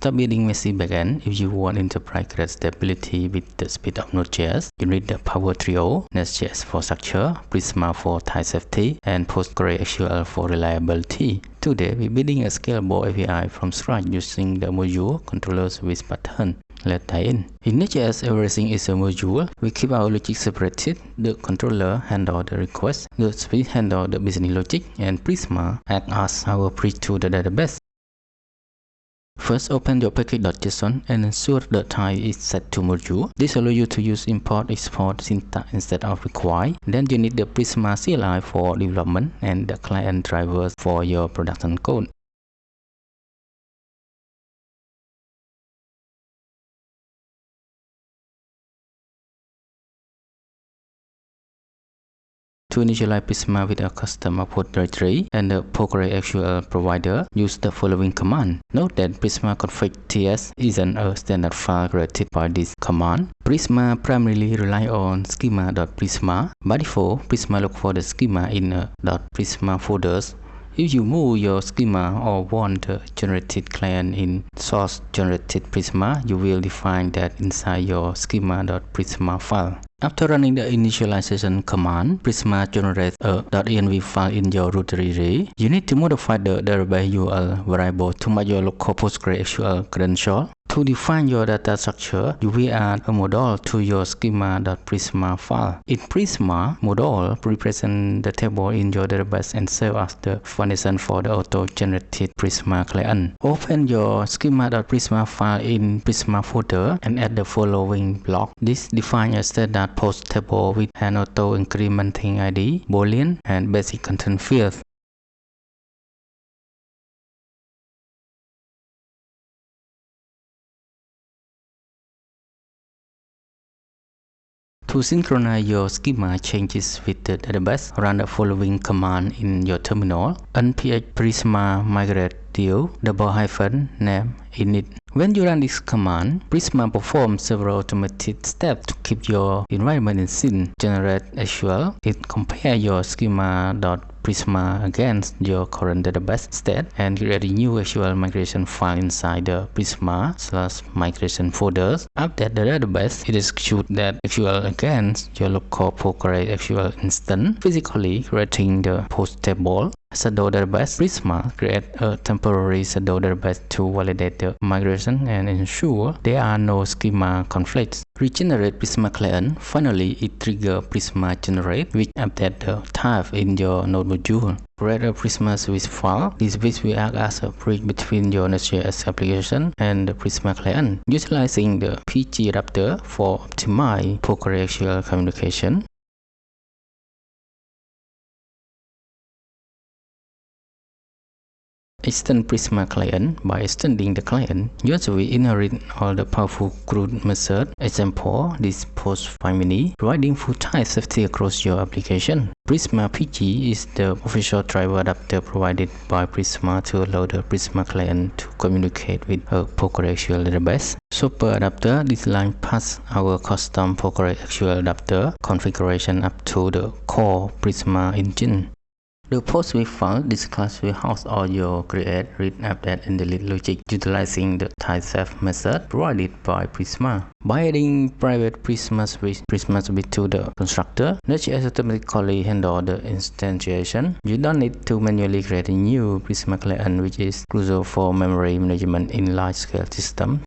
Stop building messy backend. If you want enterprise-grade stability with the speed of Node.js, you need the Power Trio, NestJS for structure, Prisma for type safety, and PostgreSQL for reliability. Today, we're building a scalable API from scratch using the module controllers with pattern. Let's dive in. In Node.js, everything is a module. We keep our logic separated. The controller handles the request, the speed handles the business logic, and Prisma acts as our bridge to the database. First, open your package.json and ensure the type is set to module. This allows you to use import-export syntax instead of require. Then you need the Prisma CLI for development and the client drivers for your production code. To initialize Prisma with a custom output directory and the PostgreSQL provider, use the following command. Note that Prisma config ts isn't a standard file created by this command. Prisma primarily relies on schema.prisma. By default, Prisma looks for the schema in a .prisma folders. If you move your schema or want the generated client in source generated Prisma, you will define that inside your schema.prisma file. After running the initialization command, Prisma generates a .env file in your root directory. You need to modify the database URL variable to match your local PostgreSQL credential. To define your data structure, you will add a module to your schema.prisma file. In Prisma, module represents the table in your database and serve as the foundation for the auto-generated Prisma client. Open your schema.prisma file in Prisma folder and add the following block. This defines a standard post table with an auto-incrementing ID, Boolean, and basic content fields. To synchronize your schema changes with the database, run the following command in your terminal. nph prisma migrate deal --name init. When you run this command, Prisma performs several automated steps to keep your environment in sync. Generate SQL. It compares your schema.prisma against your current database state and create a new SQL migration file inside the Prisma/migration folders. Update the database. It executes that SQL against your local PostgreSQL instance, physically creating the post table. Shadow database. Prisma create a temporary shadow database to validate the migration and ensure there are no schema conflicts. Regenerate Prisma client. Finally, it triggers Prisma generate, which updates the type in your node module. Create a Prisma switch file. This switch will act as a bridge between your NestJS application and the Prisma client, utilizing the PG adapter for optimized PostgreSQL communication. Extend Prisma client. By extending the client, users will inherit all the powerful CRUD methods. Example, this post 5 mini, providing full type safety across your application. Prisma PG is the official driver adapter provided by Prisma to allow the Prisma client to communicate with a PostgreSQL database. Super adapter. This line passes our custom PostgreSQL adapter configuration up to the core Prisma engine. The post file. This class will house all your create, read, update, and delete logic utilizing the typesafe method provided by Prisma. By adding private Prisma switch to the constructor, NestJS automatically handles the instantiation. You don't need to manually create a new Prisma client, which is crucial for memory management in large-scale systems.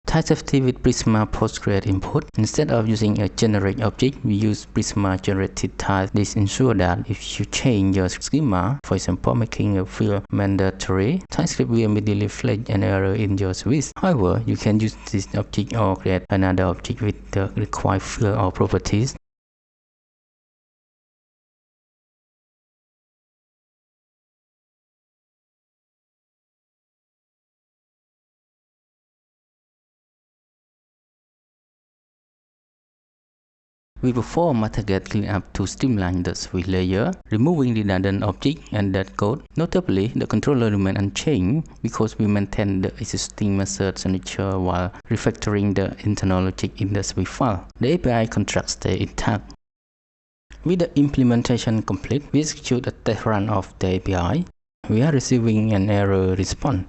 Type safety with Prisma Postgres input. Instead of using a generic object, we use Prisma generated type. This ensures that if you change your schema, for example making a field mandatory, TypeScript will immediately flag an error in your switch. However, you can use this object or create another object with the required field or properties. We perform method cleanup to streamline the switch layer, removing redundant objects and dead code. Notably, the controller remains unchanged because we maintain the existing method signature while refactoring the internal logic in the switch file. The API construct stays intact. With the implementation complete, we execute a test run of the API. We are receiving an error response.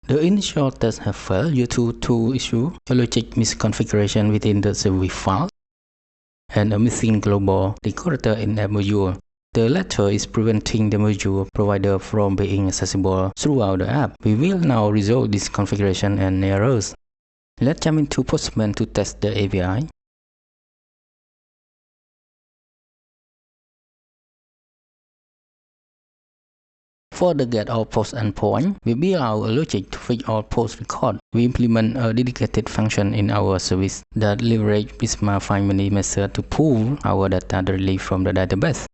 The initial test has failed due to two issues: a logic misconfiguration within the service file and a missing global decorator in the module. The latter is preventing the module provider from being accessible throughout the app. We will now resolve this configuration and errors. Let's jump into Postman to test the API. For the get all post endpoint, we build out a logic to fetch all post records. We implement a dedicated function in our service that leverages Prisma find many method to pull our data directly from the database.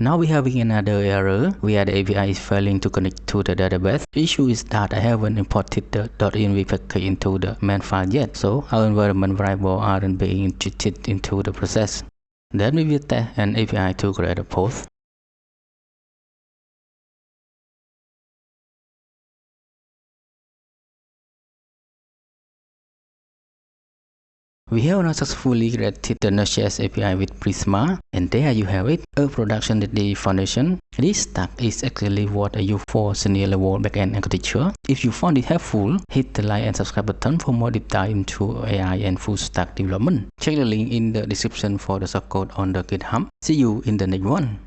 Now we having another error where the API is failing to connect to the database. The issue is that I haven't imported the .env package into the main file yet, so our environment variables aren't being injected into the process. Then we will test an API to create a post. We have now successfully created the NestJS API with Prisma, and there you have it, a production-ready foundation. This stack is actually what I use for senior level backend architecture. If you found it helpful, hit the like and subscribe button for more deep dive into AI and full stack development. Check the link in the description for the source code on the GitHub. See you in the next one.